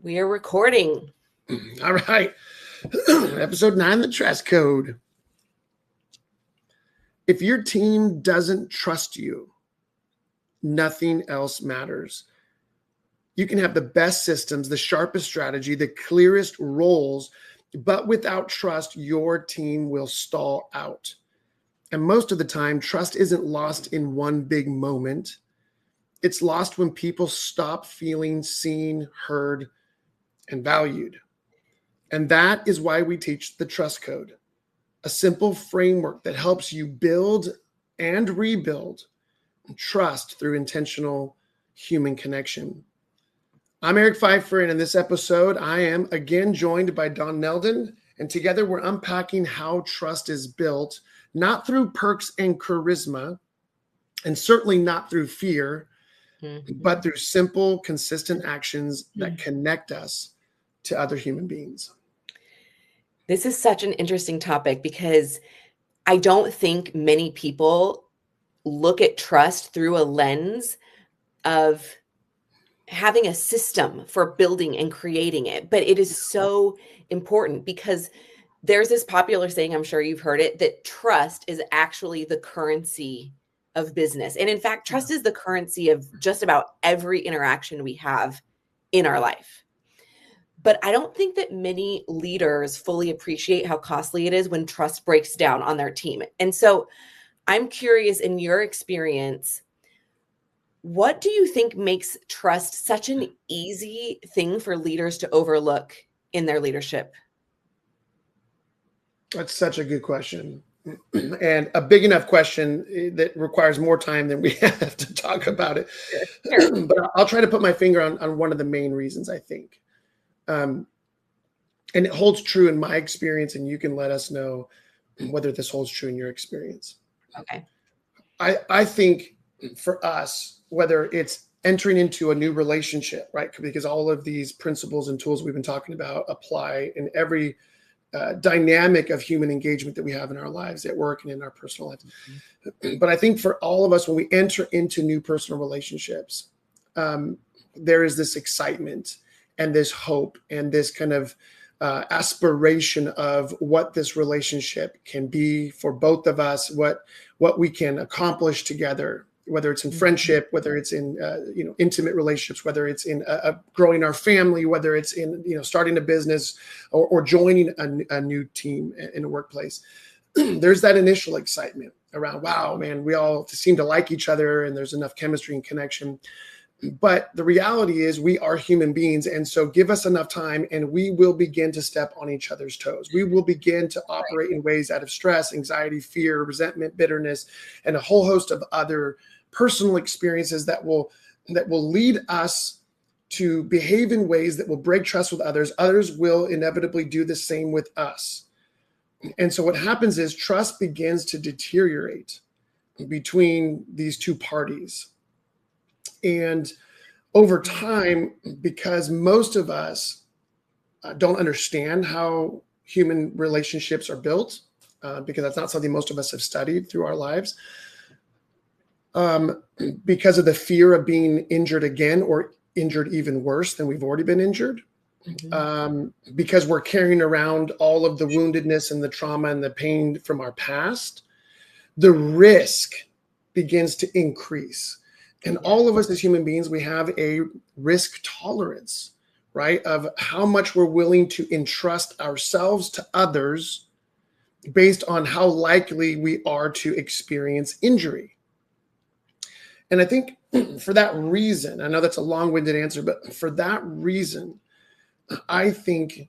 We are recording. All right. Episode 9, the trust code. If your team doesn't trust you, nothing else matters. You can have the best systems, the sharpest strategy, the clearest roles, but without trust, your team will stall out. And most of the time, trust isn't lost in one big moment. It's lost when people stop feeling seen, heard, and valued. And that is why we teach the trust code, a simple framework that helps you build and rebuild trust through intentional human connection. I'm Eric Pfeiffer, and in this episode, I am again joined by Dawn Neldon, and together we're unpacking how trust is built, not through perks and charisma, and certainly not through fear, but through simple, consistent actions that connect us to other human beings. This is such an interesting topic because I don't think many people look at trust through a lens of having a system for building and creating it. But it is so important because there's this popular saying, I'm sure you've heard it, that trust is actually the currency of business. And in fact, trust is the currency of just about every interaction we have in our life. But I don't think that many leaders fully appreciate how costly it is when trust breaks down on their team. And so I'm curious, in your experience, what do you think makes trust such an easy thing for leaders to overlook in their leadership? That's such a good question, and a big enough question that requires more time than we have to talk about it. Sure. But I'll try to put my finger on one of the main reasons, I think. And it holds true in my experience, and you can let us know whether this holds true in your experience. Okay. I think for us, whether it's entering into a new relationship, right? Because all of these principles and tools we've been talking about apply in every dynamic of human engagement that we have in our lives at work and in our personal lives. But I think for all of us, when we enter into new personal relationships, there is this excitement and this hope and this kind of aspiration of what this relationship can be for both of us, what we can accomplish together, whether it's in friendship, whether it's in intimate relationships, whether it's in growing our family, whether it's in starting a business or joining a new team in a workplace. There's that initial excitement around, wow, man, we all seem to like each other and there's enough chemistry and connection. But the reality is we are human beings. And so give us enough time and we will begin to step on each other's toes. We will begin to operate in ways out of stress, anxiety, fear, resentment, bitterness, and a whole host of other personal experiences that will lead us to behave in ways that will break trust with others. Others will inevitably do the same with us. And so what happens is trust begins to deteriorate between these two parties. And over time, because most of us don't understand how human relationships are built, because that's not something most of us have studied through our lives, because of the fear of being injured again or injured even worse than we've already been injured, because we're carrying around all of the woundedness and the trauma and the pain from our past, the risk begins to increase. And all of us as human beings, we have a risk tolerance, right, of how much we're willing to entrust ourselves to others based on how likely we are to experience injury. And I think for that reason, I know that's a long-winded answer, but for that reason, I think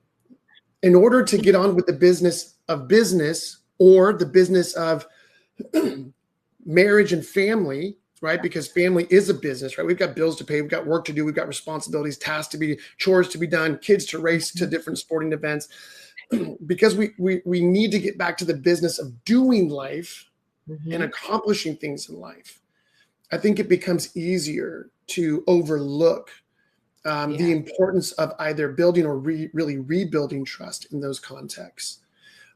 in order to get on with the business of business or the business of marriage and family, right? Because family is a business, right? We've got bills to pay. We've got work to do. We've got responsibilities, tasks to be, chores to be done, kids to race to different sporting events. Because we need to get back to the business of doing life and accomplishing things in life. I think it becomes easier to overlook the importance of either building or really rebuilding trust in those contexts.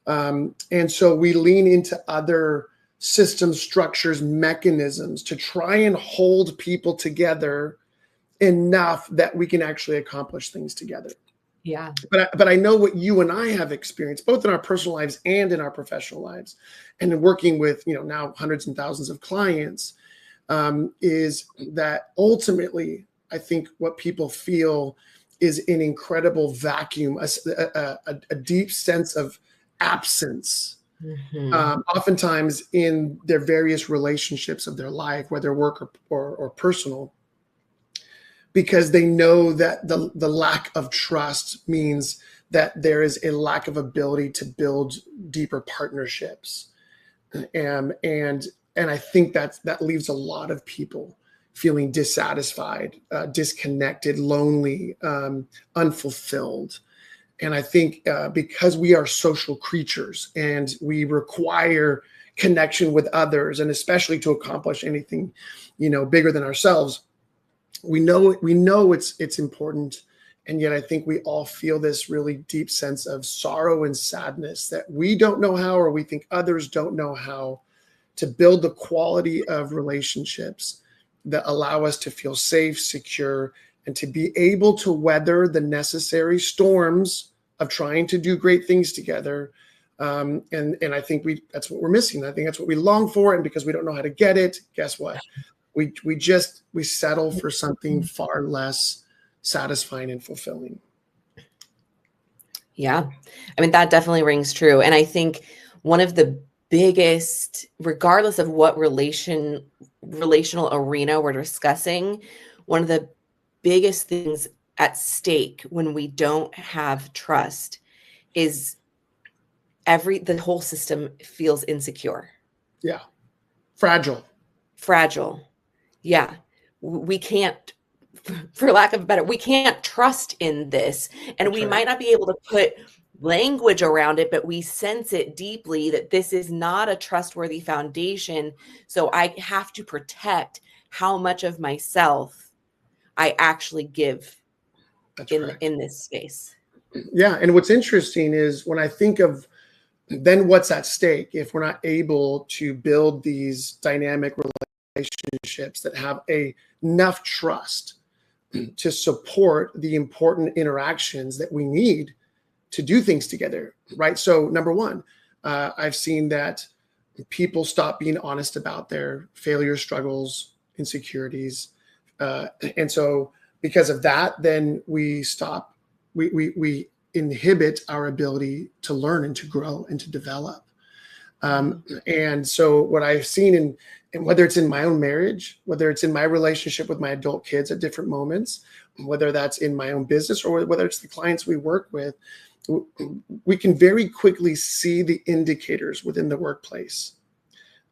And so we lean into other systems, structures, mechanisms to try and hold people together enough that we can actually accomplish things together. Yeah. But I know what you and I have experienced, both in our personal lives and in our professional lives, and in working with, now hundreds and thousands of clients, is that ultimately, I think what people feel is an incredible vacuum, a deep sense of absence, oftentimes in their various relationships of their life, whether work or personal, because they know that the lack of trust means that there is a lack of ability to build deeper partnerships. And I think that leaves a lot of people feeling dissatisfied, disconnected, lonely, unfulfilled. And I think because we are social creatures and we require connection with others, and especially to accomplish anything, bigger than ourselves, we know it's important. And yet I think we all feel this really deep sense of sorrow and sadness that we don't know how, or we think others don't know how to build the quality of relationships that allow us to feel safe, secure, and to be able to weather the necessary storms of trying to do great things together. And I think that's what we're missing. I think that's what we long for. And because we don't know how to get it, guess what? We settle for something far less satisfying and fulfilling. Yeah. I mean, that definitely rings true. And I think one of the biggest, regardless of what relational arena we're discussing, one of the biggest things at stake when we don't have trust is the whole system feels insecure. Yeah. Fragile. Yeah. We can't, for lack of a better, we can't trust in this. And That's we right. might not be able to put language around it, but we sense it deeply that this is not a trustworthy foundation. So I have to protect how much of myself I actually give in this space. Yeah. And what's interesting is when I think of then what's at stake if we're not able to build these dynamic relationships that have enough trust to support the important interactions that we need to do things together, right? So number one, I've seen that people stop being honest about their failures, struggles, insecurities. And so because of that, then we inhibit our ability to learn and to grow and to develop. And so what I've seen and whether it's in my own marriage, whether it's in my relationship with my adult kids at different moments, whether that's in my own business or whether it's the clients we work with, we can very quickly see the indicators within the workplace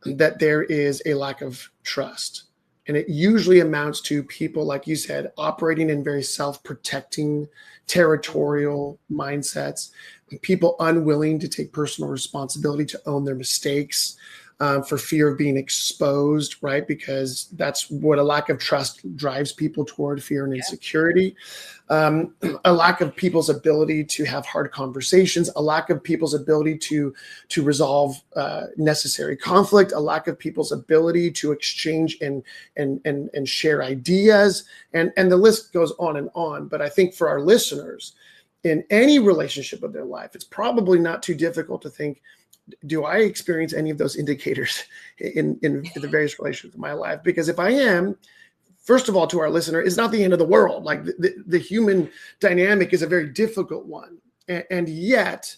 that there is a lack of trust. And it usually amounts to people, like you said, operating in very self-protecting, territorial mindsets, people unwilling to take personal responsibility, to own their mistakes, for fear of being exposed, right? Because that's what a lack of trust drives people toward, fear and insecurity. A lack of people's ability to have hard conversations, a lack of people's ability to resolve necessary conflict, a lack of people's ability to exchange and share ideas, and the list goes on and on. But I think for our listeners, in any relationship of their life, it's probably not too difficult to think, do I experience any of those indicators in the various relationships of my life? Because if I am, first of all, to our listener, it's not the end of the world. Like the human dynamic is a very difficult one. And yet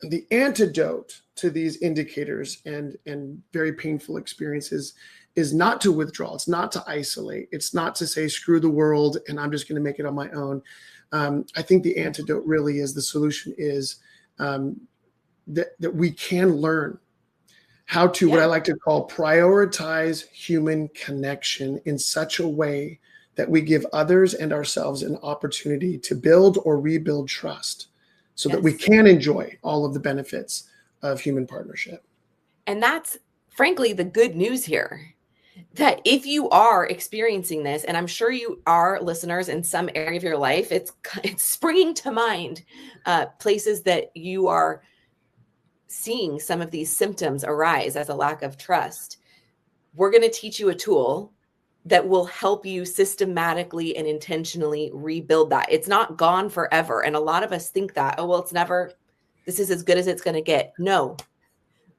the antidote to these indicators and very painful experiences is not to withdraw. It's not to isolate. It's not to say, screw the world and I'm just going to make it on my own. I think the antidote really is, the solution is that we can learn how to, what I like to call, prioritize human connection in such a way that we give others and ourselves an opportunity to build or rebuild trust so that we can enjoy all of the benefits of human partnership. And that's frankly the good news here, that if you are experiencing this, and I'm sure you are, listeners, in some area of your life, it's springing to mind places that you are seeing some of these symptoms arise as a lack of trust. We're going to teach you a tool that will help you systematically and intentionally rebuild that. It's not gone forever. And a lot of us think that, oh, well, this is as good as it's going to get. No,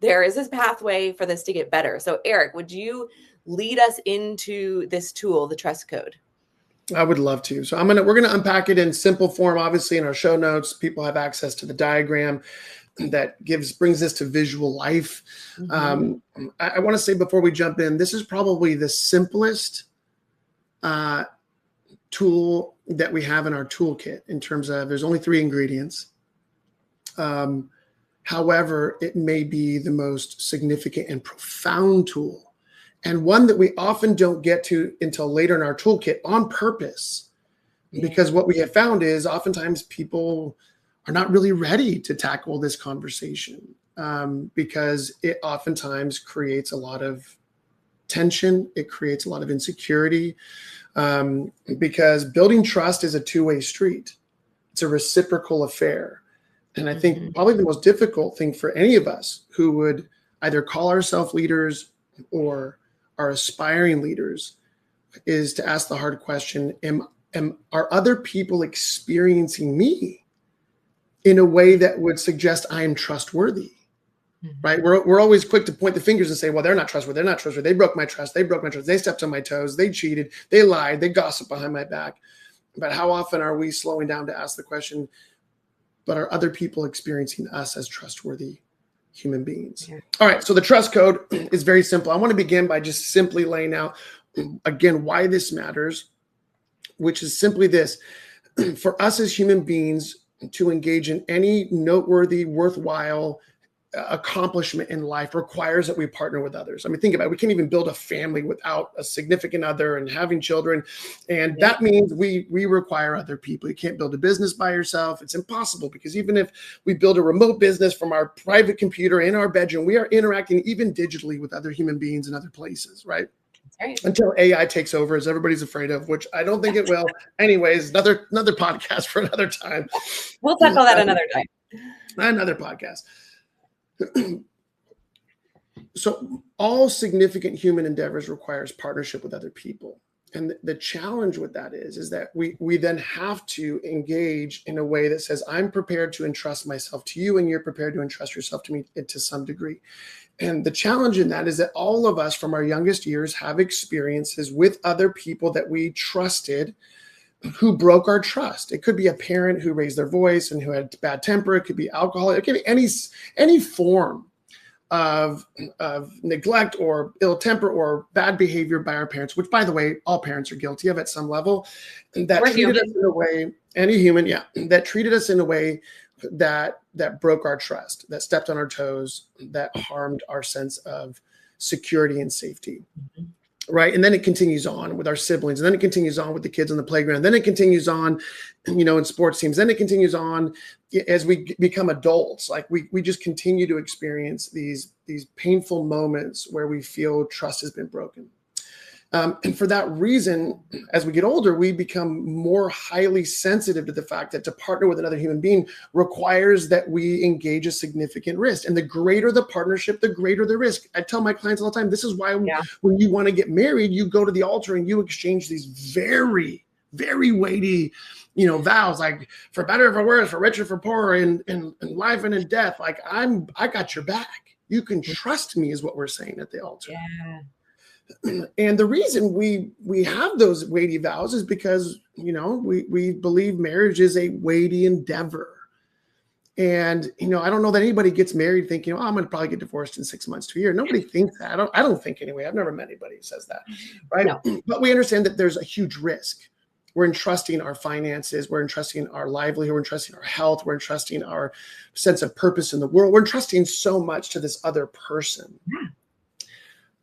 there is this pathway for this to get better. So Eric, would you lead us into this tool, the trust code? I would love to. So we're gonna unpack it in simple form. Obviously, in our show notes, people have access to the diagram that brings this to visual life. Mm-hmm. I want to say before we jump in, this is probably the simplest tool that we have in our toolkit in terms of there's only 3 ingredients. However, it may be the most significant and profound tool, and one that we often don't get to until later in our toolkit on purpose. Yeah. Because what we have found is oftentimes people are not really ready to tackle this conversation because it oftentimes creates a lot of tension. It creates a lot of insecurity because building trust is a two-way street. It's a reciprocal affair. And I think probably the most difficult thing for any of us who would either call ourselves leaders or are aspiring leaders is to ask the hard question, are other people experiencing me in a way that would suggest I am trustworthy? Right? We're always quick to point the fingers and say, well, they're not trustworthy. They're not trustworthy. They broke my trust. They stepped on my toes. They cheated. They lied. They gossiped behind my back. But how often are we slowing down to ask the question, but are other people experiencing us as trustworthy human beings? Yeah. All right. So the trust code is very simple. I want to begin by just simply laying out, again, why this matters, which is simply this. For us as human beings to engage in any noteworthy, worthwhile accomplishment in life requires that we partner with others. I mean, think about it. We can't even build a family without a significant other and having children. And that means we require other people. You can't build a business by yourself. It's impossible, because even if we build a remote business from our private computer in our bedroom, we are interacting even digitally with other human beings in other places, right? Right. Until AI takes over, as everybody's afraid of, which I don't think it will. Anyways, another podcast for another time. We'll tackle that another time. Another podcast. So all significant human endeavors requires partnership with other people. And the challenge with that is that we then have to engage in a way that says, I'm prepared to entrust myself to you, and you're prepared to entrust yourself to me to some degree. And the challenge in that is that all of us from our youngest years have experiences with other people that we trusted who broke our trust. It could be a parent who raised their voice and who had bad temper. It could be alcohol. It could be any form of neglect or ill temper or bad behavior by our parents, which, by the way, all parents are guilty of at some level. That treated us in a way, any human, that treated us in a way that broke our trust, that stepped on our toes, that harmed our sense of security and safety. Mm-hmm. Right. And then it continues on with our siblings, and then it continues on with the kids on the playground. Then it continues on, in sports teams. Then it continues on as we become adults. Like we just continue to experience these painful moments where we feel trust has been broken. And for that reason, as we get older, we become more highly sensitive to the fact that to partner with another human being requires that we engage a significant risk. And the greater the partnership, the greater the risk. I tell my clients all the time, this is why when you want to get married, you go to the altar and you exchange these very, very weighty, vows, like for better or for worse, for richer, for poorer, in life and in death. Like I got your back. You can trust me, is what we're saying at the altar. Yeah. And the reason we have those weighty vows is because, we believe marriage is a weighty endeavor. And, I don't know that anybody gets married thinking, I'm going to probably get divorced in 6 months to a year. Nobody thinks that. I don't think anyway. I've never met anybody who says that. Right. No. But we understand that there's a huge risk. We're entrusting our finances. We're entrusting our livelihood. We're entrusting our health. We're entrusting our sense of purpose in the world. We're entrusting so much to this other person. Yeah.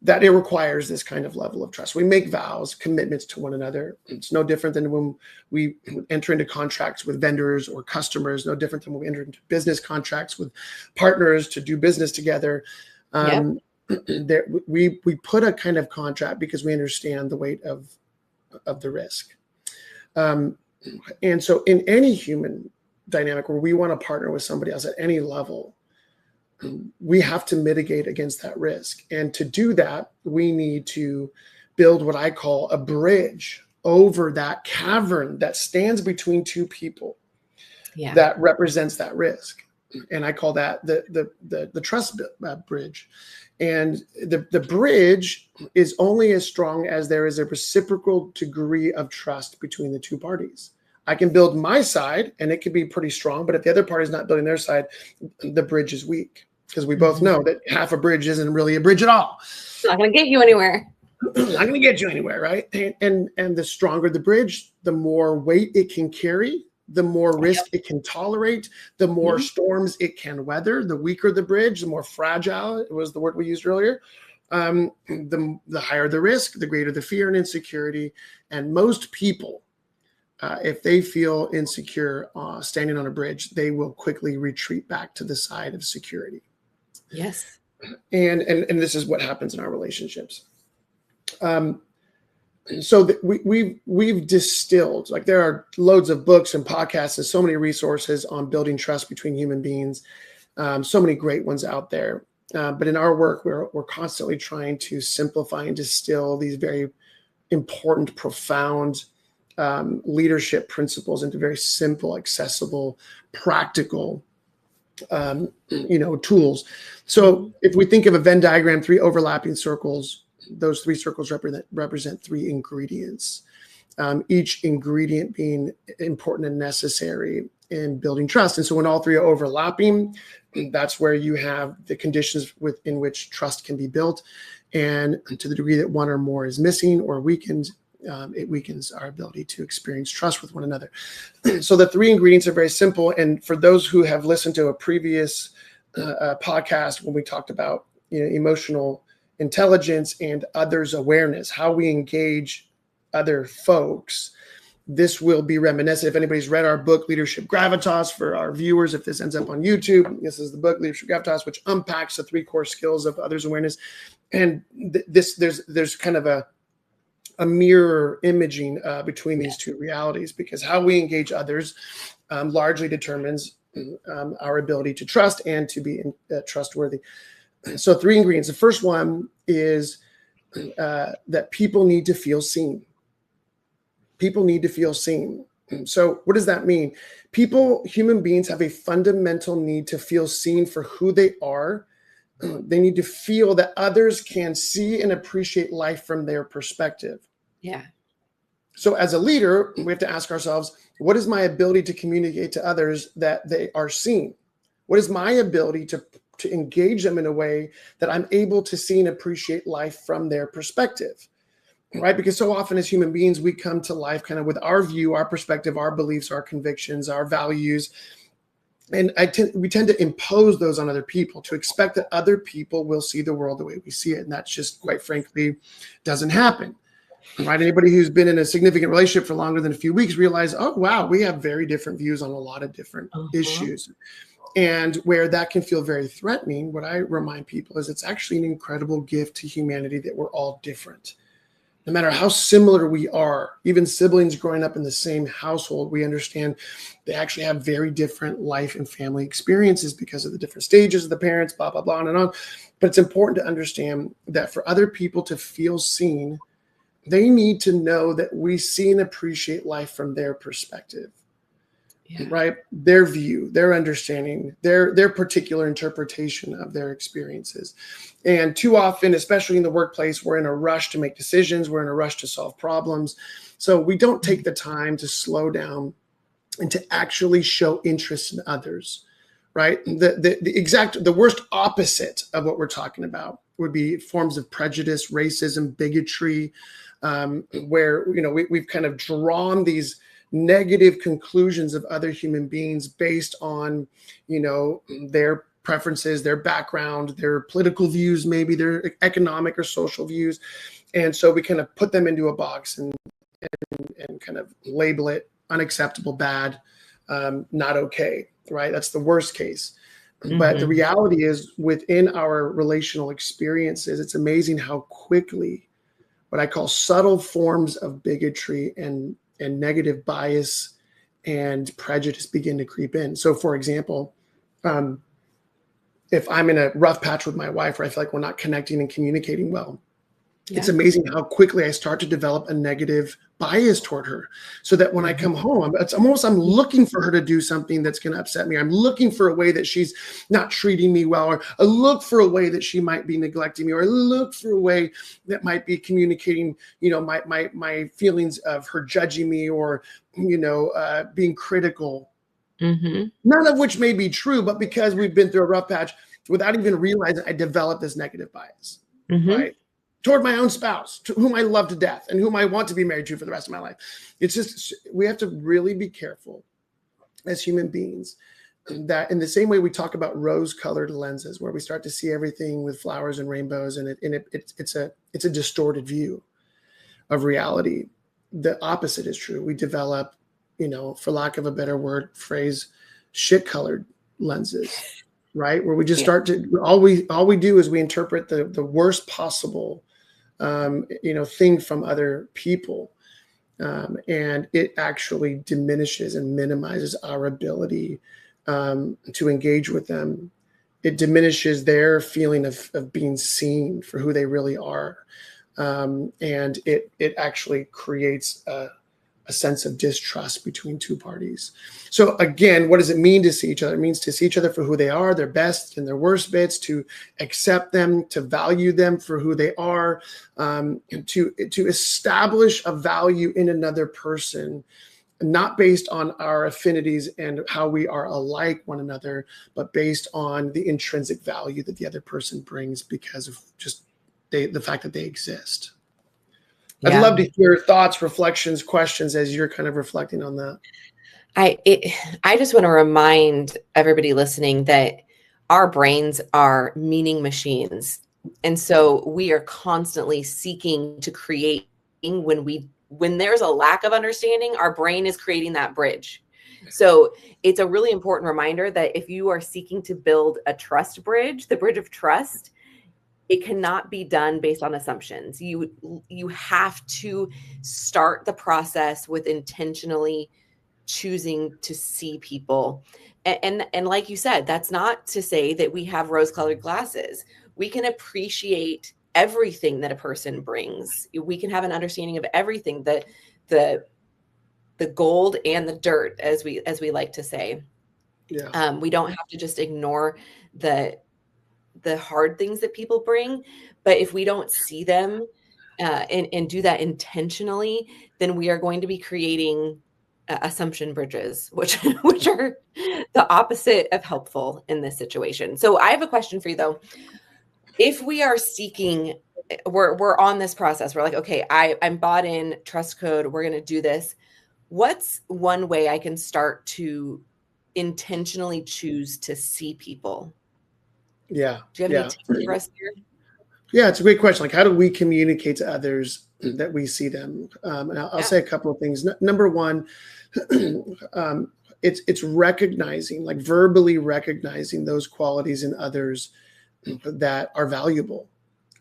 That it requires this kind of level of trust. We make vows, commitments to one another. It's no different than when we enter into contracts with vendors or customers, no different than when we enter into business contracts with partners to do business together. We put a kind of contract because we understand the weight of the risk. And so in any human dynamic where we want to partner with somebody else at any level, we have to mitigate against that risk. And to do that, we need to build what I call a bridge over that cavern that stands between two people that represents that risk. And I call that the trust bridge. And the bridge is only as strong as there is a reciprocal degree of trust between the two parties. I can build my side and it can be pretty strong, but if the other party is not building their side, the bridge is weak, because we both know that half a bridge isn't really a bridge at all. It's not going to get you anywhere. Not going to get you anywhere, right? And the stronger the bridge, the more weight it can carry, the more risk it can tolerate, the more storms it can weather. The weaker the bridge, the more fragile, it was the word we used earlier. The higher the risk, the greater the fear and insecurity. And most people, if they feel insecure standing on a bridge, they will quickly retreat back to the side of security. Yes. And this is what happens in our relationships. So we've distilled, like, there are loads of books and podcasts and so many resources on building trust between human beings. So many great ones out there. But in our work, we're constantly trying to simplify and distill these very important, profound leadership principles into very simple, accessible, practical tools. So if we think of a Venn diagram, 3 overlapping circles, those 3 circles represent 3 ingredients, each ingredient being important and necessary in building trust. And so when all 3 are overlapping, that's where you have the conditions within which trust can be built. And to the degree that one or more is missing or weakened, it weakens our ability to experience trust with one another. So the 3 ingredients are very simple. And for those who have listened to a previous podcast when we talked about emotional intelligence and others' awareness, how we engage other folks, this will be reminiscent. If anybody's read our book, Leadership Gravitas, for our viewers, if this ends up on YouTube, this is the book, Leadership Gravitas, which unpacks the 3 core skills of others' awareness. And there's kind of a mirror imaging between these 2 realities, because how we engage others largely determines our ability to trust and to be trustworthy. So 3 ingredients. The first one is that people need to feel seen. People need to feel seen. So what does that mean? Human beings have a fundamental need to feel seen for who they are. They need to feel that others can see and appreciate life from their perspective. Yeah. So as a leader, we have to ask ourselves, what is my ability to communicate to others that they are seen? What is my ability to engage them in a way that I'm able to see and appreciate life from their perspective, right? Because so often as human beings, we come to life kind of with our view, our perspective, our beliefs, our convictions, our values. And we tend to impose those on other people, to expect that other people will see the world the way we see it. And that's just, quite frankly, doesn't happen, right? Anybody who's been in a significant relationship for longer than a few weeks realize, oh, wow, we have very different views on a lot of different issues. And where that can feel very threatening, what I remind people is it's actually an incredible gift to humanity that we're all different. No matter how similar we are, even siblings growing up in the same household, we understand they actually have very different life and family experiences because of the different stages of the parents, blah, blah, blah, on and on. But it's important to understand that for other people to feel seen, they need to know that we see and appreciate life from their perspective. Yeah. Right? Their view, their understanding, their particular interpretation of their experiences. And too often, especially in the workplace, we're in a rush to make decisions. We're in a rush to solve problems. So we don't take the time to slow down and to actually show interest in others, right? The worst opposite of what we're talking about would be forms of prejudice, racism, bigotry, where, we've kind of drawn these negative conclusions of other human beings based on, their preferences, their background, their political views, maybe their economic or social views. And so we kind of put them into a box and kind of label it unacceptable, bad, not okay, right? That's the worst case. Mm-hmm. But the reality is, within our relational experiences, it's amazing how quickly what I call subtle forms of bigotry and negative bias and prejudice begin to creep in. So, for example, if I'm in a rough patch with my wife, or I feel like we're not connecting and communicating well, It's amazing how quickly I start to develop a negative bias toward her, so that when I come home, I'm looking for her to do something that's going to upset me. I'm looking for a way that she's not treating me well, or I look for a way that she might be neglecting me, or I look for a way that might be communicating, my feelings of her judging me, or, being critical. None of which may be true, but because we've been through a rough patch, without even realizing, I developed this negative bias, right? Toward my own spouse, to whom I love to death and whom I want to be married to for the rest of my life. It's just, we have to really be careful as human beings, that in the same way we talk about rose-colored lenses, where we start to see everything with flowers and rainbows, and it's a distorted view of reality. The opposite is true. We develop, for lack of a better phrase, shit-colored lenses, right? Where we just start to, all we do is we interpret the worst possible thing from other people. And it actually diminishes and minimizes our ability to engage with them. It diminishes their feeling of being seen for who they really are. And it actually creates a sense of distrust between two parties. So again, what does it mean to see each other? It means to see each other for who they are, their best and their worst bits, to accept them, to value them for who they are, and to establish a value in another person, not based on our affinities and how we are alike one another, but based on the intrinsic value that the other person brings because of just the fact that they exist. I'd love to hear thoughts, reflections, questions as you're kind of reflecting on that. I just want to remind everybody listening that our brains are meaning machines. And so we are constantly seeking to create, when there's a lack of understanding, our brain is creating that bridge. So it's a really important reminder that if you are seeking to build a trust bridge, the bridge of trust, it cannot be done based on assumptions. You have to start the process with intentionally choosing to see people. And like you said, that's not to say that we have rose-colored glasses. We can appreciate everything that a person brings. We can have an understanding of everything, the gold and the dirt, as we like to say. We don't have to just ignore the hard things that people bring, but if we don't see them and do that intentionally, then we are going to be creating assumption bridges, which are the opposite of helpful in this situation. So I have a question for you though. If we are seeking, we're on this process, we're like, okay, I'm bought in, trust code, we're going to do this. What's one way I can start to intentionally choose to see people? Do you have any tips for us here? Yeah, it's a great question. Like, how do we communicate to others that we see them? And I'll say a couple of things. Number one, it's recognizing, like verbally recognizing those qualities in others that are valuable.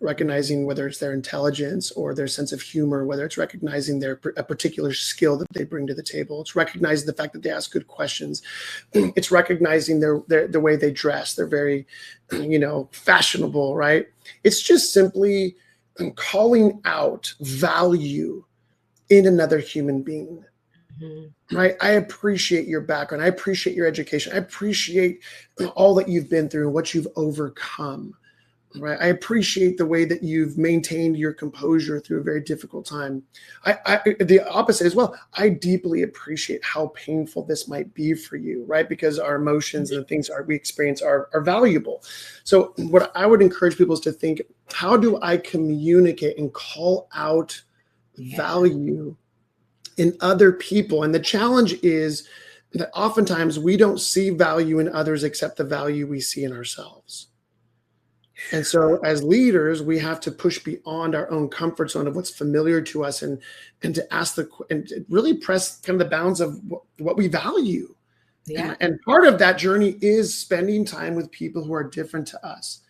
Recognizing whether it's their intelligence or their sense of humor, whether it's recognizing a particular skill that they bring to the table. It's recognizing the fact that they ask good questions. It's recognizing the way they dress. They're very, fashionable, right? It's just simply calling out value in another human being. Right? I appreciate your background. I appreciate your education. I appreciate all that you've been through and what you've overcome. Right. I appreciate the way that you've maintained your composure through a very difficult time. The opposite as well. I deeply appreciate how painful this might be for you, right? Because our emotions and the things we experience are valuable. So what I would encourage people is to think, how do I communicate and call out value in other people? And the challenge is that oftentimes we don't see value in others except the value we see in ourselves. And so as leaders, we have to push beyond our own comfort zone of what's familiar to us and to ask and to really press kind of the bounds of what we value. Yeah. And part of that journey is spending time with people who are different to us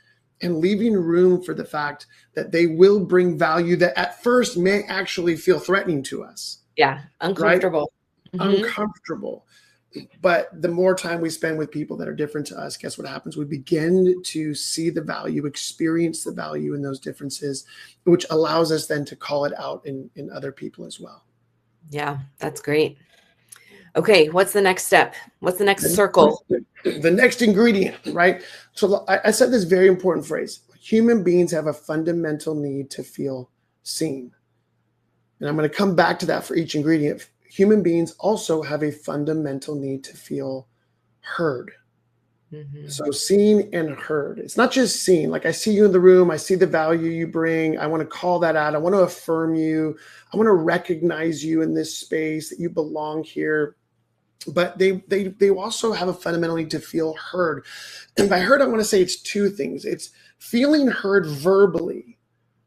and leaving room for the fact that they will bring value that at first may actually feel threatening to us. Yeah. Uncomfortable. Right? Uncomfortable. But the more time we spend with people that are different to us, guess what happens? We begin to see the value, experience the value in those differences, which allows us then to call it out in other people as well. Yeah, that's great. Okay, what's the next step? What's the next circle? The next ingredient, right? So I said this very important phrase. Human beings have a fundamental need to feel seen. And I'm going to come back to that for each ingredient. Human beings also have a fundamental need to feel heard. Mm-hmm. So seen and heard. It's not just seen. Like, I see you in the room. I see the value you bring. I want to call that out. I want to affirm you. I want to recognize you in this space, that you belong here. But they also have a fundamental need to feel heard. And by heard, I want to say it's two things. It's feeling heard verbally.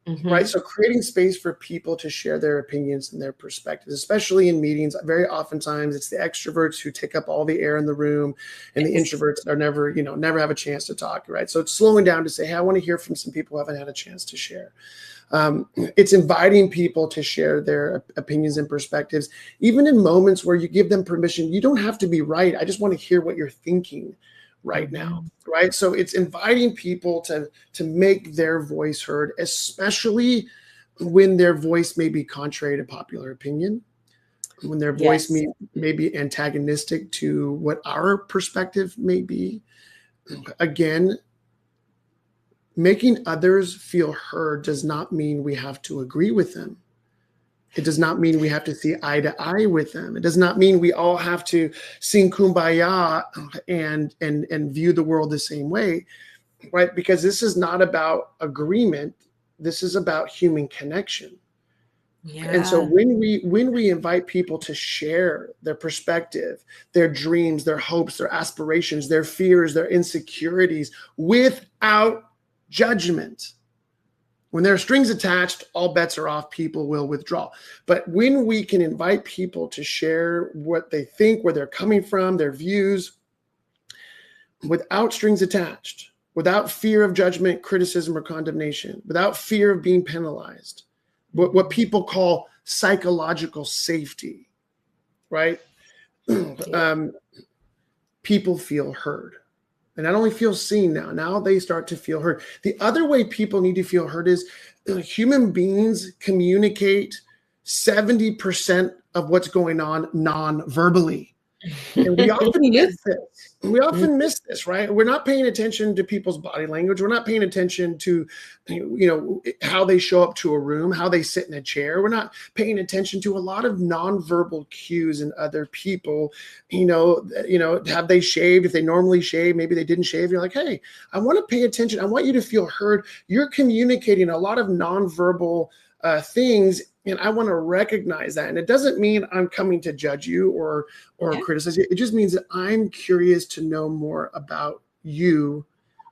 Mm-hmm. Right. So creating space for people to share their opinions and their perspectives, especially in meetings. Very oftentimes it's the extroverts who take up all the air in the room, and the introverts are never have a chance to talk. Right. So it's slowing down to say, hey, I want to hear from some people who haven't had a chance to share. It's inviting people to share their opinions and perspectives, even in moments where you give them permission. You don't have to be right. I just want to hear what you're thinking right now, right? So it's inviting people to make their voice heard, especially when their voice may be contrary to popular opinion, when their voice may be antagonistic to what our perspective may be. Again, making others feel heard does not mean we have to agree with them. It does not mean we have to see eye to eye with them. It does not mean we all have to sing Kumbaya and view the world the same way, right? Because this is not about agreement. This is about human connection. Yeah. And so when we invite people to share their perspective, their dreams, their hopes, their aspirations, their fears, their insecurities without judgment, when there are strings attached, all bets are off. People will withdraw. But when we can invite people to share what they think, where they're coming from, their views, without strings attached, without fear of judgment, criticism, or condemnation, without fear of being penalized, what people call psychological safety, right? People feel heard. And not only feel seen now they start to feel heard. The other way people need to feel heard is human beings communicate 70% of what's going on non-verbally. And we often miss this. We often miss this, right? We're not paying attention to people's body language. We're not paying attention to, how they show up to a room, how they sit in a chair. We're not paying attention to a lot of nonverbal cues in other people. Have they shaved? If they normally shave, maybe they didn't shave. You're like, hey, I want to pay attention. I want you to feel heard. You're communicating a lot of nonverbal things, and I want to recognize that. And it doesn't mean I'm coming to judge you or criticize you. It just means that I'm curious to know more about you,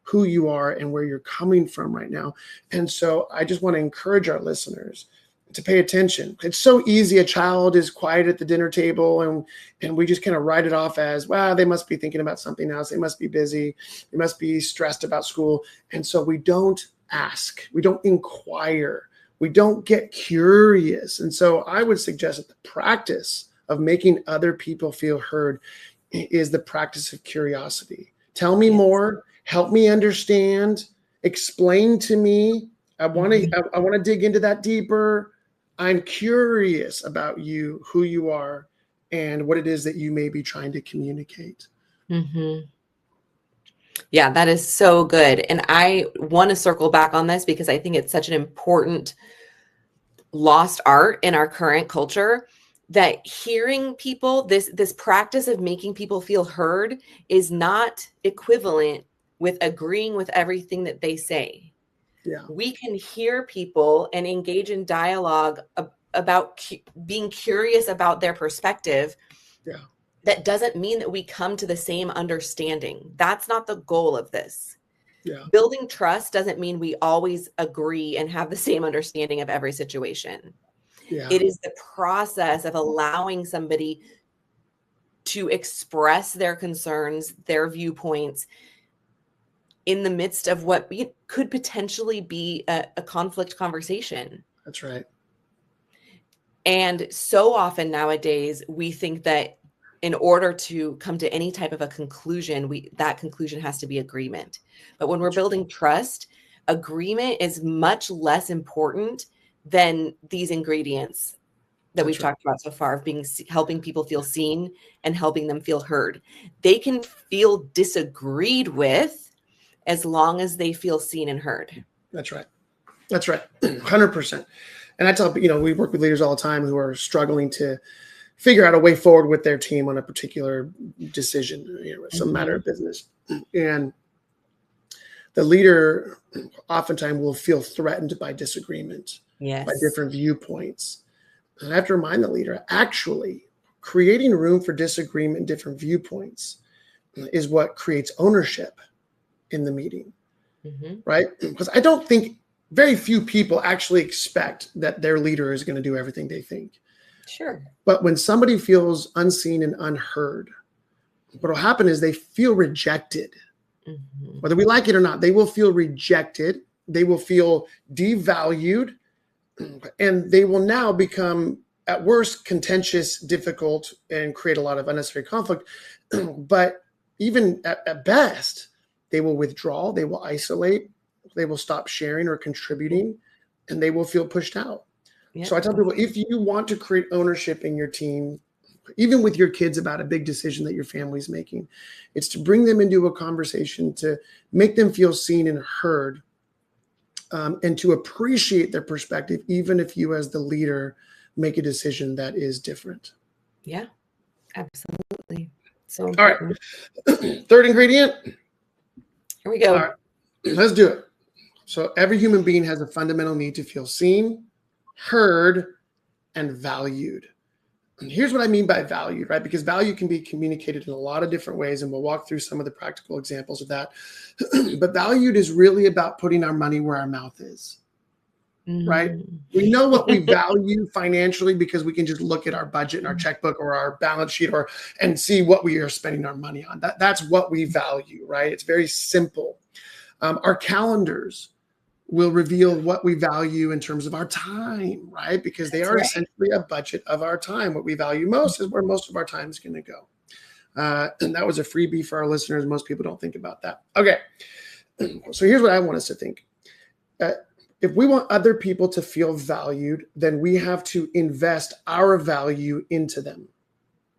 who you are, and where you're coming from right now. And so I just want to encourage our listeners to pay attention. It's so easy. A child is quiet at the dinner table, and we just kind of write it off as, well, they must be thinking about something else. They must be busy. They must be stressed about school. And so we don't ask. We don't inquire. We don't get curious. And so I would suggest that the practice of making other people feel heard is the practice of curiosity. Tell me more, help me understand, explain to me. I want to dig into that deeper. I'm curious about you, who you are, and what it is that you may be trying to communicate. Mm-hmm. Yeah, that is so good. And I want to circle back on this because I think it's such an important lost art in our current culture, that hearing people, this practice of making people feel heard is not equivalent with agreeing with everything that they say. Yeah. We can hear people and engage in dialogue about being curious about their perspective. Yeah. That doesn't mean that we come to the same understanding. That's not the goal of this. Yeah. Building trust doesn't mean we always agree and have the same understanding of every situation. Yeah. It is the process of allowing somebody to express their concerns, their viewpoints in the midst of what could potentially be a conflict conversation. That's right. And so often nowadays, we think that in order to come to any type of a conclusion, that conclusion has to be agreement. But when we're building trust, agreement is much less important than these ingredients that we've talked about so far, of helping people feel seen and helping them feel heard. They can feel disagreed with as long as they feel seen and heard. That's right. That's right. 100%. And I tell, we work with leaders all the time who are struggling to figure out a way forward with their team on a particular decision, some matter of business. And the leader oftentimes will feel threatened by disagreement, by different viewpoints. And I have to remind the leader, actually, creating room for disagreement, different viewpoints is what creates ownership in the meeting, right? Because I don't think very few people actually expect that their leader is going to do everything they think. Sure. But when somebody feels unseen and unheard, what will happen is they feel rejected. Whether we like it or not, they will feel rejected. They will feel devalued. And they will now become, at worst, contentious, difficult, and create a lot of unnecessary conflict. But even at best, they will withdraw, they will isolate, they will stop sharing or contributing, and they will feel pushed out. So I tell people, if you want to create ownership in your team, even with your kids about a big decision that your family's making, it's to bring them into a conversation, to make them feel seen and heard, and to appreciate their perspective, even if you as the leader make a decision that is different. Yeah, absolutely. So all right. Third ingredient. Here we go. All right. Let's do it. So every human being has a fundamental need to feel seen, heard, and valued. And here's what I mean by valued, right? Because value can be communicated in a lot of different ways, and we'll walk through some of the practical examples of that. But valued is really about putting our money where our mouth is, right? We know what we value financially because we can just look at our budget and our checkbook or our balance sheet and see what we are spending our money on. That's what we value, right? It's very simple. Our calendars will reveal what we value in terms of our time, right? Because they are essentially a budget of our time. What we value most is where most of our time is going to go. And that was a freebie for our listeners. Most people don't think about that. Okay. So here's what I want us to think. If we want other people to feel valued, then we have to invest our value into them.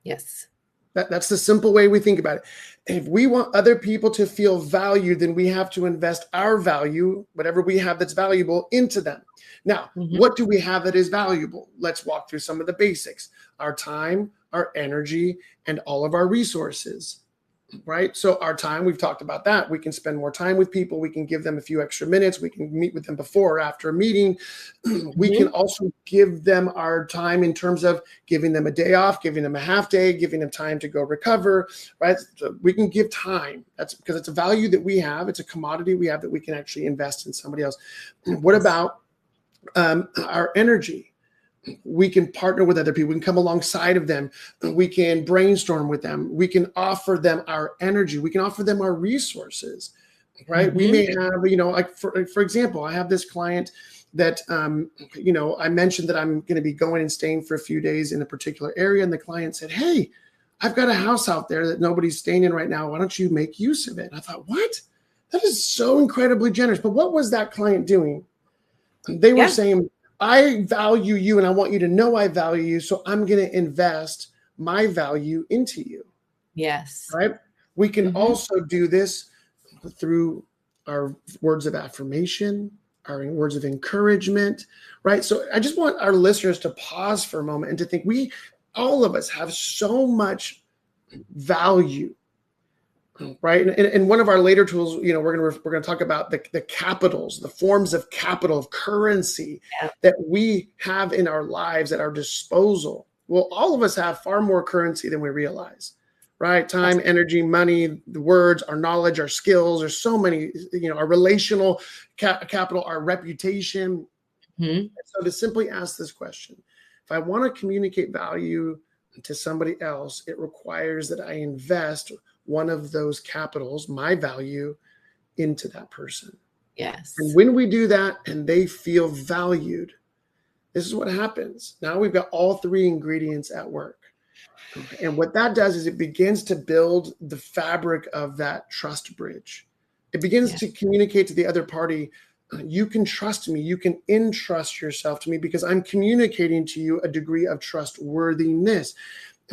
Yes. That's the simple way we think about it. If we want other people to feel valued, then we have to invest our value, whatever we have that's valuable, into them. Now, what do we have that is valuable? Let's walk through some of the basics. Our time, our energy, and all of our resources, right? So our time, we've talked about that. We can spend more time with people. We can give them a few extra minutes. We can meet with them before or after a meeting. We can also give them our time in terms of giving them a day off, giving them a half day, giving them time to go recover, right? So we can give time. That's because it's a value that we have. It's a commodity we have that we can actually invest in somebody else. What about our energy? We can partner with other people. We can come alongside of them. We can brainstorm with them. We can offer them our energy. We can offer them our resources, right? We may have, like for example, I have this client that, I mentioned that I'm going to be going and staying for a few days in a particular area. And the client said, hey, I've got a house out there that nobody's staying in right now. Why don't you make use of it? And I thought, what? That is so incredibly generous. But what was that client doing? They were saying, I value you and I want you to know I value you. So I'm going to invest my value into you. Yes. Right. We can also do this through our words of affirmation, our words of encouragement. Right. So I just want our listeners to pause for a moment and to think all of us have so much value. Right. And one of our later tools, we're going to talk about the capitals, the forms of capital, of currency that we have in our lives at our disposal. Well, all of us have far more currency than we realize, right? Time, energy, money, the words, our knowledge, our skills. There's so many, our relational capital, our reputation. So to simply ask this question, if I want to communicate value to somebody else, it requires that I invest one of those capitals, my value, into that person. Yes. And when we do that and they feel valued, this is what happens. Now we've got all three ingredients at work. And what that does is it begins to build the fabric of that trust bridge. It begins to communicate to the other party, you can trust me, you can entrust yourself to me because I'm communicating to you a degree of trustworthiness.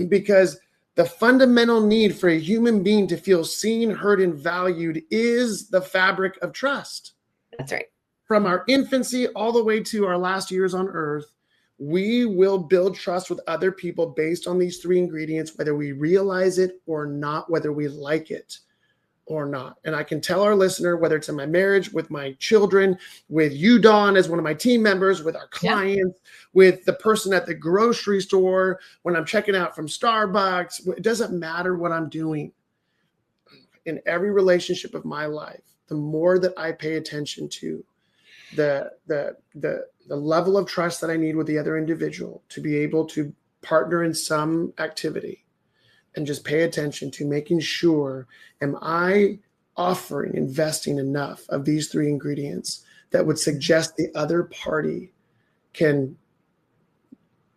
Because the fundamental need for a human being to feel seen, heard, and valued is the fabric of trust. That's right. From our infancy all the way to our last years on earth, we will build trust with other people based on these three ingredients, whether we realize it or not, whether we like it or not. And I can tell our listener, whether it's in my marriage, with my children, with you, Dawn, as one of my team members, with our clients, with the person at the grocery store, when I'm checking out from Starbucks, it doesn't matter what I'm doing. In every relationship of my life, the more that I pay attention to the level of trust that I need with the other individual to be able to partner in some activity, and just pay attention to making sure, am I offering, investing enough of these three ingredients that would suggest the other party can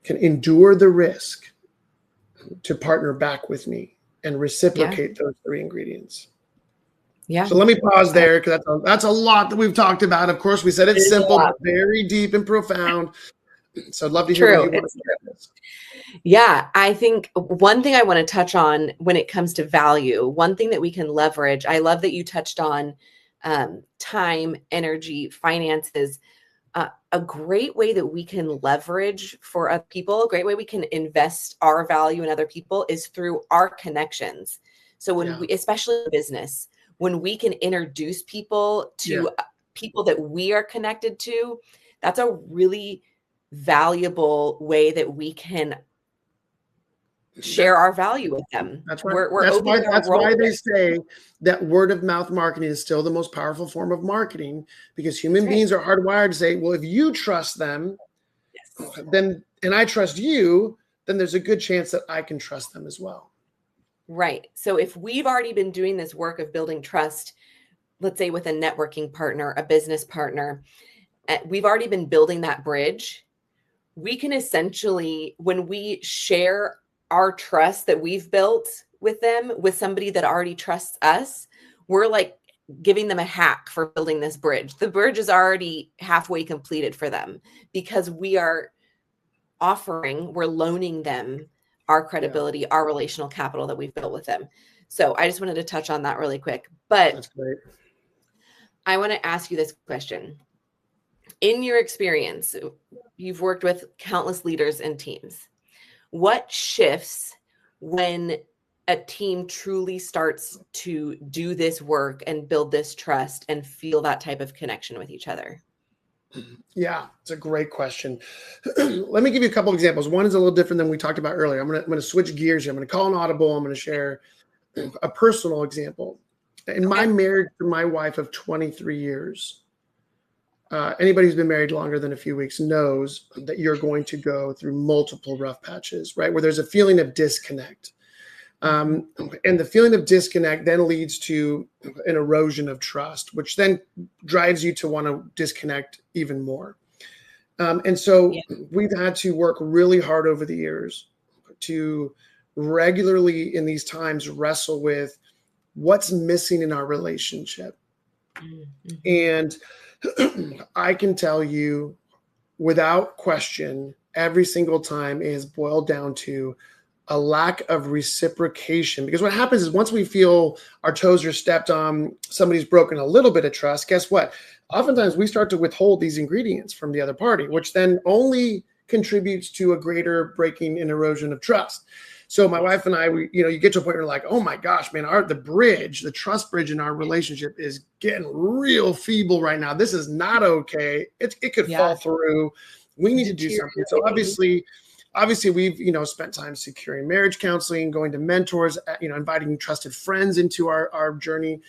endure the risk to partner back with me and reciprocate those three ingredients. Yeah. So let me pause there, because that's a lot that we've talked about. Of course, we said it's simple, but very deep and profound. So I'd love to hear what you want to say. Yeah, I think one thing I want to touch on when it comes to value, one thing that we can leverage, I love that you touched on time, energy, finances. A great way that we can leverage for other people, a great way we can invest our value in other people is through our connections. So when we, especially in business, when we can introduce people to people that we are connected to, that's a really valuable way that we can share our value with them. That's right. That's why they say that word of mouth marketing is still the most powerful form of marketing, because human beings are hardwired to say, well, if you trust them, then, and I trust you, then there's a good chance that I can trust them as well. Right. So if we've already been doing this work of building trust, let's say with a networking partner, a business partner, we've already been building that bridge. We can essentially, when we share our trust that we've built with them, with somebody that already trusts us, we're like giving them a hack for building this bridge. The bridge is already halfway completed for them because we are we're loaning them our credibility, our relational capital that we've built with them. So I just wanted to touch on that really quick. But that's great. I want to ask you this question. In your experience, you've worked with countless leaders and teams. What shifts when a team truly starts to do this work and build this trust and feel that type of connection with each other? Yeah, it's a great question. Let me give you a couple of examples. One is a little different than we talked about earlier. I'm going to switch gears here. I'm going to call an audible. I'm going to share a personal example. In my marriage to my wife of 23 years, anybody who's been married longer than a few weeks knows that you're going to go through multiple rough patches, right? Where there's a feeling of disconnect. And the feeling of disconnect then leads to an erosion of trust, which then drives you to want to disconnect even more. And so we've had to work really hard over the years to regularly in these times wrestle with what's missing in our relationship. And I can tell you without question, every single time it has boiled down to a lack of reciprocation. Because what happens is once we feel our toes are stepped on, somebody's broken a little bit of trust, guess what? Oftentimes we start to withhold these ingredients from the other party, which then only contributes to a greater breaking and erosion of trust. So my wife and I, you get to a point where you're like, oh my gosh, man, the trust bridge in our relationship is getting real feeble right now. This is not okay. It could fall through. We need to do something. So obviously we've, spent time securing marriage counseling, going to mentors, inviting trusted friends into our journey.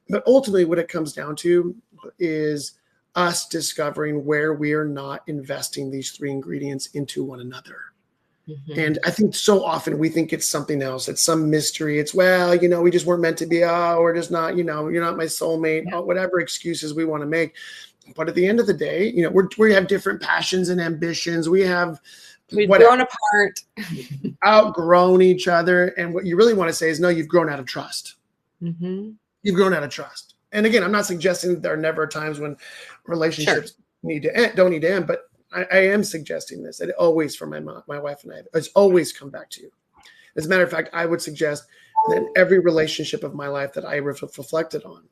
But ultimately what it comes down to is us discovering where we are not investing these three ingredients into one another. And I think so often we think it's something else. It's some mystery. It's, we just weren't meant to be. Oh, we're just not, you're not my soulmate. Oh, whatever excuses we want to make. But at the end of the day, we have different passions and ambitions. We have We've whatever, grown apart. outgrown each other. And what you really want to say is, no, you've grown out of trust. Mm-hmm. You've grown out of trust. And again, I'm not suggesting that there are never times when relationships don't need to end, but I am suggesting this, that it always, for my wife and I, it's always come back to you. As a matter of fact, I would suggest that every relationship of my life that I reflected on,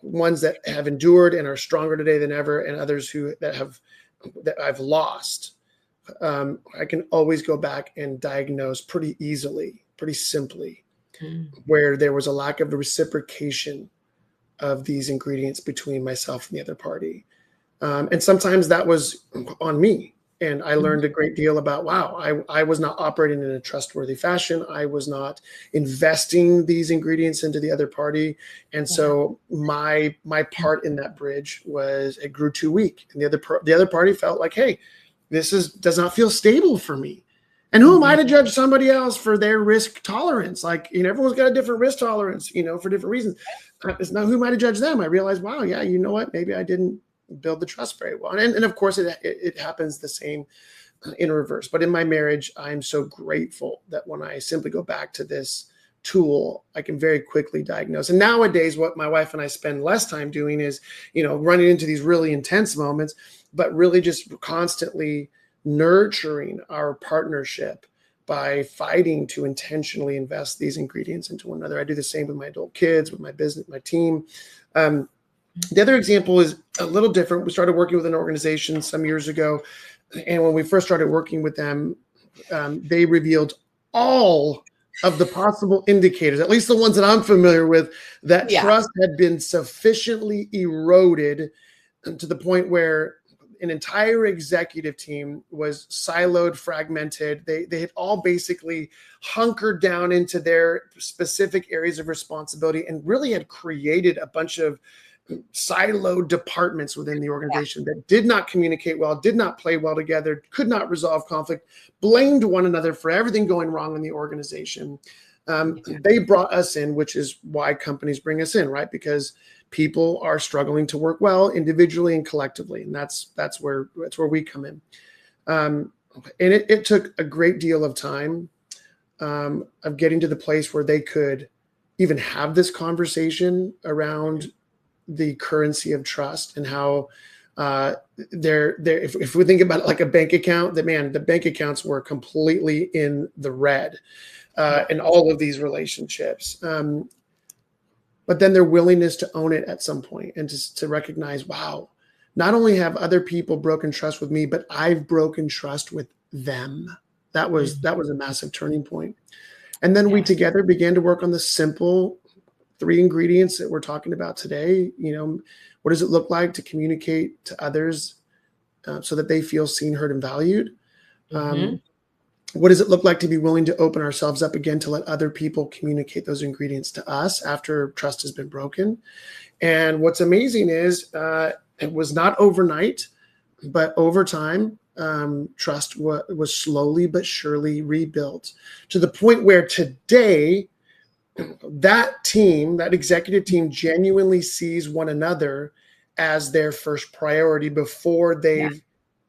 ones that have endured and are stronger today than ever, and others that I've lost, I can always go back and diagnose pretty easily, pretty simply, where there was a lack of the reciprocation of these ingredients between myself and the other party. And sometimes that was on me. And I learned a great deal about, wow, I was not operating in a trustworthy fashion. I was not investing these ingredients into the other party. And so my part in that bridge it grew too weak. And the other party felt like, hey, does not feel stable for me. And who am I to judge somebody else for their risk tolerance? Like, everyone's got a different risk tolerance, for different reasons. It's not who am I to judge them. I realized, wow, yeah, you know what? Maybe I didn't build the trust very well. And of course, it happens the same in reverse. But in my marriage, I'm so grateful that when I simply go back to this tool, I can very quickly diagnose. And nowadays, what my wife and I spend less time doing is, running into these really intense moments, but really just constantly nurturing our partnership by fighting to intentionally invest these ingredients into one another. I do the same with my adult kids, with my business, my team. The other example is a little different. We started working with an organization some years ago, and when we first started working with them, they revealed all of the possible indicators, at least the ones that I'm familiar with, that trust had been sufficiently eroded to the point where an entire executive team was siloed, fragmented. They had all basically hunkered down into their specific areas of responsibility and really had created a bunch of siloed departments within the organization that did not communicate well, did not play well together, could not resolve conflict, blamed one another for everything going wrong in the organization. They brought us in, which is why companies bring us in, right? Because people are struggling to work well individually and collectively, and that's where we come in. And it took a great deal of time of getting to the place where they could even have this conversation around the currency of trust and how if we think about it like a bank account, the bank accounts were completely in the red in all of these relationships. But then their willingness to own it at some point and to recognize, wow, not only have other people broken trust with me, but I've broken trust with them. That was a massive turning point. And then we together began to work on the simple 3 ingredients that we're talking about today. What does it look like to communicate to others so that they feel seen, heard, and valued? What does it look like to be willing to open ourselves up again to let other people communicate those ingredients to us after trust has been broken? And what's amazing is it was not overnight, but over time, trust was slowly but surely rebuilt to the point where today, that executive team genuinely sees one another as their first priority before they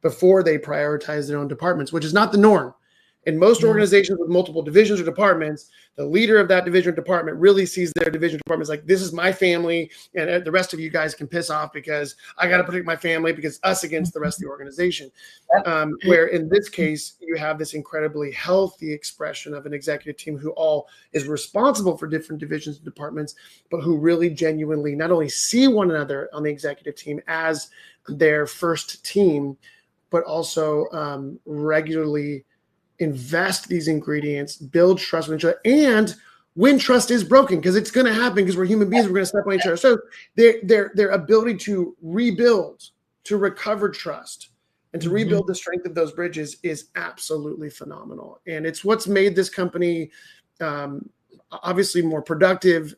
prioritize their own departments, which is not the norm. In most organizations with multiple divisions or departments, the leader of that division or department really sees their division or department as like, this is my family, and the rest of you guys can piss off because I got to protect my family because us against the rest of the organization. Where in this case, you have this incredibly healthy expression of an executive team who all is responsible for different divisions and departments, but who really genuinely not only see one another on the executive team as their first team, but also regularly invest these ingredients, build trust with each other, and when trust is broken, because it's going to happen because we're human beings, we're going to step on each other. So their ability to rebuild, to recover trust, and to rebuild the strength of those bridges is absolutely phenomenal. And it's what's made this company obviously more productive,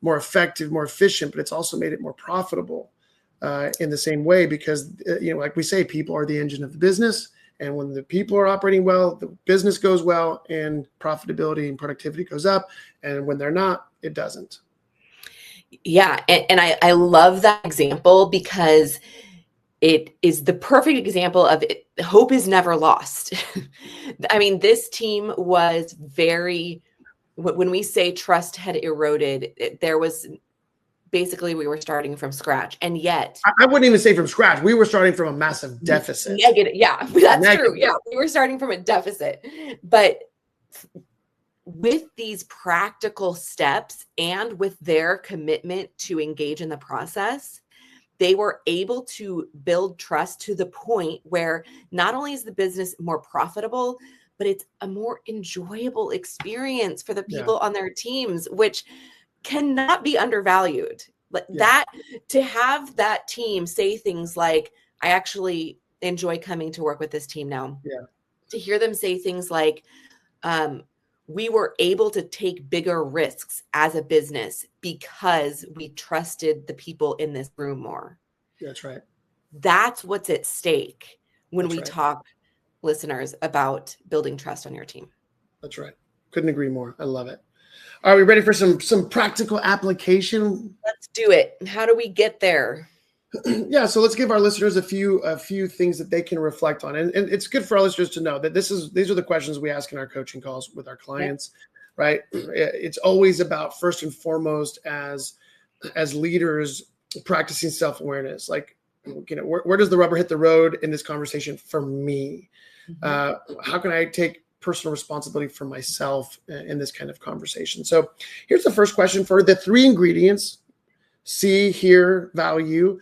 more effective, more efficient, but it's also made it more profitable in the same way because, like we say, people are the engine of the business. And when the people are operating well, the business goes well and profitability and productivity goes up. And when they're not, it doesn't. Yeah. And I love that example because it is the perfect example of it. Hope is never lost. I mean, this team was very, when we say trust had eroded, there was basically, we were starting from scratch. And yet I wouldn't even say from scratch. We were starting from a massive deficit. Negative. Yeah, that's true. Yeah, we were starting from a deficit. But with these practical steps and with their commitment to engage in the process, they were able to build trust to the point where not only is the business more profitable, but it's a more enjoyable experience for the people on their teams, which cannot be undervalued. That, to have that team say things like, I actually enjoy coming to work with this team now. To hear them say things like, we were able to take bigger risks as a business because we trusted the people in this room more. That's right. That's what's at stake when we talk, listeners, about building trust on your team. That's right. Couldn't agree more. I love it. Are we ready for some practical application? Let's do it. How do we get there? Yeah, so let's give our listeners a few things that they can reflect on, and it's good for our listeners to know that these are the questions we ask in our coaching calls with our clients, right? It's always about, first and foremost, as leaders, practicing self-awareness. Like, where does the rubber hit the road in this conversation for me? How can I take personal responsibility for myself in this kind of conversation? So here's the first question for the 3 ingredients: see, hear, value.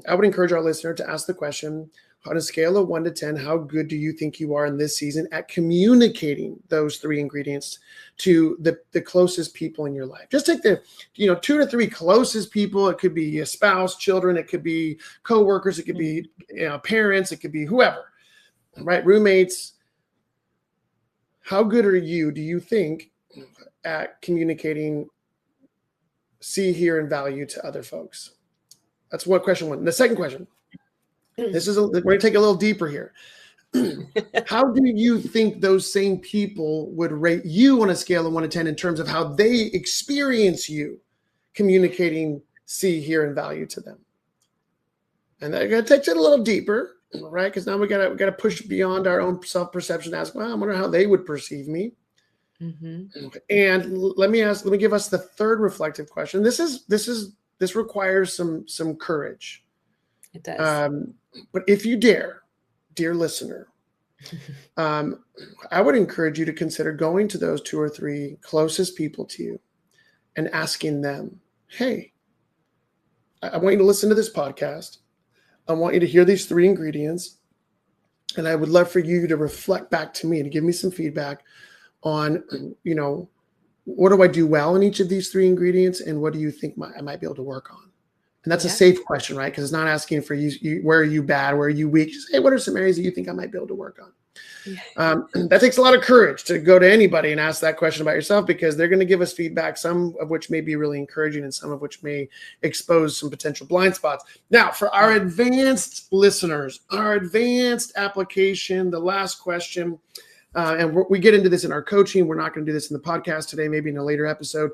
I would encourage our listener to ask the question, on a scale of 1 to 10, how good do you think you are in this season at communicating those 3 ingredients to the closest people in your life? Just take the 2 to 3 closest people. It could be a spouse, children, it could be coworkers, it could be parents, it could be whoever, right? Roommates. How good are you, do you think, at communicating see, hear, and value to other folks? That's what question 1. The second question, we're going to take a little deeper here. How do you think those same people would rate you on a scale of 1 to 10 in terms of how they experience you communicating see, hear, and value to them? And that takes it a little deeper, right? Because now we got to push beyond our own self-perception. Ask, well, I wonder how they would perceive me. And let me give us the third reflective question. This requires some courage. It does. But if you dare, dear listener, I would encourage you to consider going to those 2 or 3 closest people to you and asking them, hey, I want you to listen to this podcast. I want you to hear these 3 ingredients. And I would love for you to reflect back to me, to give me some feedback on, what do I do well in each of these 3 ingredients, and what do you think I might be able to work on? And that's a safe question, right? Because it's not asking for you, where are you bad, where are you weak? Just, hey, what are some areas that you think I might be able to work on? That takes a lot of courage to go to anybody and ask that question about yourself, because they're going to give us feedback, some of which may be really encouraging and some of which may expose some potential blind spots. Now, for our advanced listeners, our advanced application, the last question, and we get into this in our coaching. We're not going to do this in the podcast today, maybe in a later episode.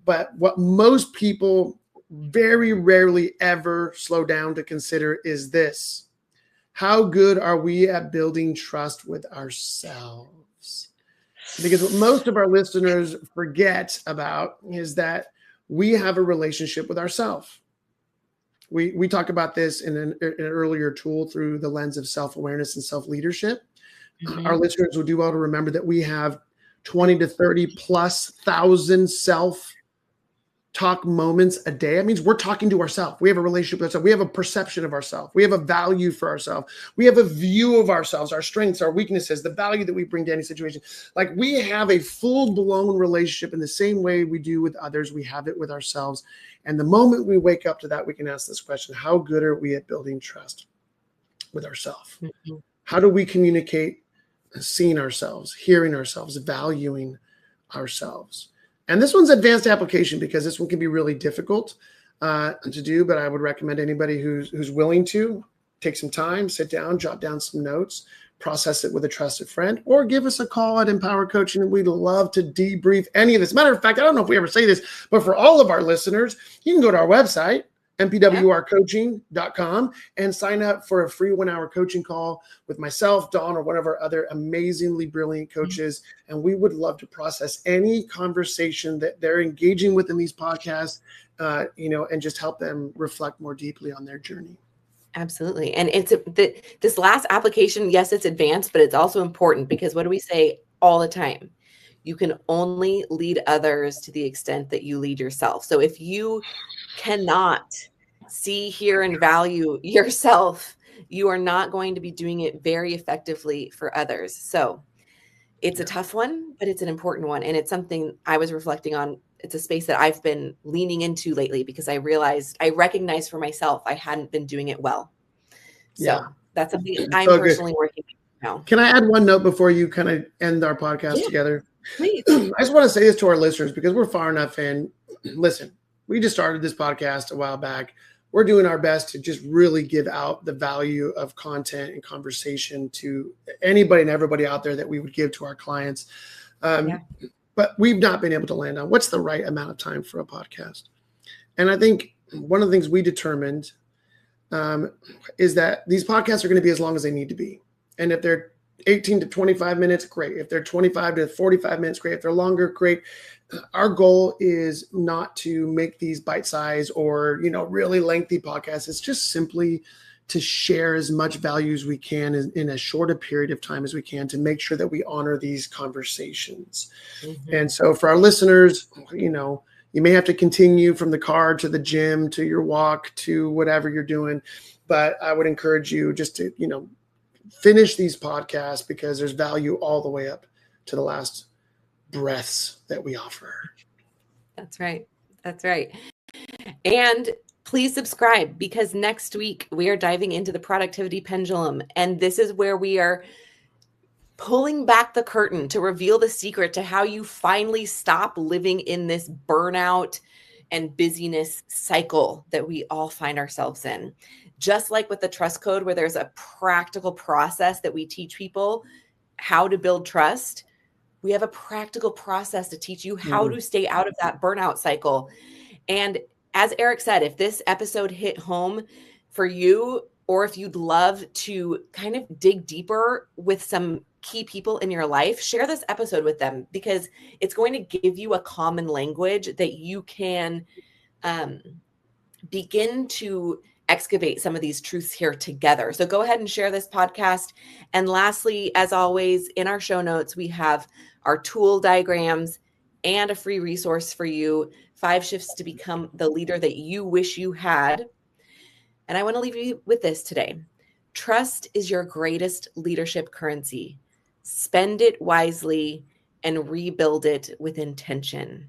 But what most people very rarely ever slow down to consider is this: how good are we at building trust with ourselves? Because what most of our listeners forget about is that we have a relationship with ourselves. We talk about this in an earlier tool through the lens of self-awareness and self-leadership. Our listeners will do well to remember that we have 20 to 30 plus thousand self-talk moments a day. That means we're talking to ourselves. We have a relationship with ourselves. We have a perception of ourselves. We have a value for ourselves. We have a view of ourselves, our strengths, our weaknesses, the value that we bring to any situation. Like, we have a full-blown relationship in the same way we do with others. We have it with ourselves. And the moment we wake up to that, we can ask this question: how good are we at building trust with ourselves? How do we communicate seeing ourselves, hearing ourselves, valuing ourselves? And this one's advanced application because this one can be really difficult to do, but I would recommend anybody who's willing to take some time, sit down, jot down some notes, process it with a trusted friend, or give us a call at Empower Coaching, and we'd love to debrief any of this. Matter of fact, I don't know if we ever say this, but for all of our listeners, you can go to our website, mpwrcoaching.com, and sign up for a free 1-hour coaching call with myself, Dawn, or one of our other amazingly brilliant coaches. And we would love to process any conversation that they're engaging with in these podcasts, and just help them reflect more deeply on their journey. Absolutely. And this last application, yes, it's advanced, but it's also important, because what do we say all the time? You can only lead others to the extent that you lead yourself. So if you cannot see, hear, and value yourself, you are not going to be doing it very effectively for others. So it's a tough one, but it's an important one. And it's something I was reflecting on. It's a space that I've been leaning into lately, because I recognized for myself I hadn't been doing it well. So that's something I'm personally working on now. Can I add one note before you kind of end our podcast together? Please. I just want to say this to our listeners, because we're far enough in. Listen, we just started this podcast a while back. We're doing our best to just really give out the value of content and conversation to anybody and everybody out there that we would give to our clients. But we've not been able to land on what's the right amount of time for a podcast. And I think one of the things we determined is that these podcasts are going to be as long as they need to be. And if they're 18 to 25 minutes, great. If they're 25 to 45 minutes, great. If they're longer, great. Our goal is not to make these bite-sized or, really lengthy podcasts. It's just simply to share as much value as we can in as short a period of time as we can, to make sure that we honor these conversations. Mm-hmm. And so for our listeners, you may have to continue from the car to the gym, to your walk, to whatever you're doing. But I would encourage you just to, finish these podcasts, because there's value all the way up to the last breaths that we offer. That's right. That's right. And please subscribe, because next week we are diving into the productivity pendulum. And this is where we are pulling back the curtain to reveal the secret to how you finally stop living in this burnout and busyness cycle that we all find ourselves in. Just like with the trust code, where there's a practical process that we teach people how to build trust, we have a practical process to teach you how to stay out of that burnout cycle. And as Eric said, if this episode hit home for you, or if you'd love to kind of dig deeper with some key people in your life, share this episode with them, because it's going to give you a common language that you can begin to excavate some of these truths here together. So go ahead and share this podcast. And lastly, as always, in our show notes, we have our tool diagrams and a free resource for you, 5 shifts to become the leader that you wish you had. And I want to leave you with this today. Trust is your greatest leadership currency. Spend it wisely and rebuild it with intention.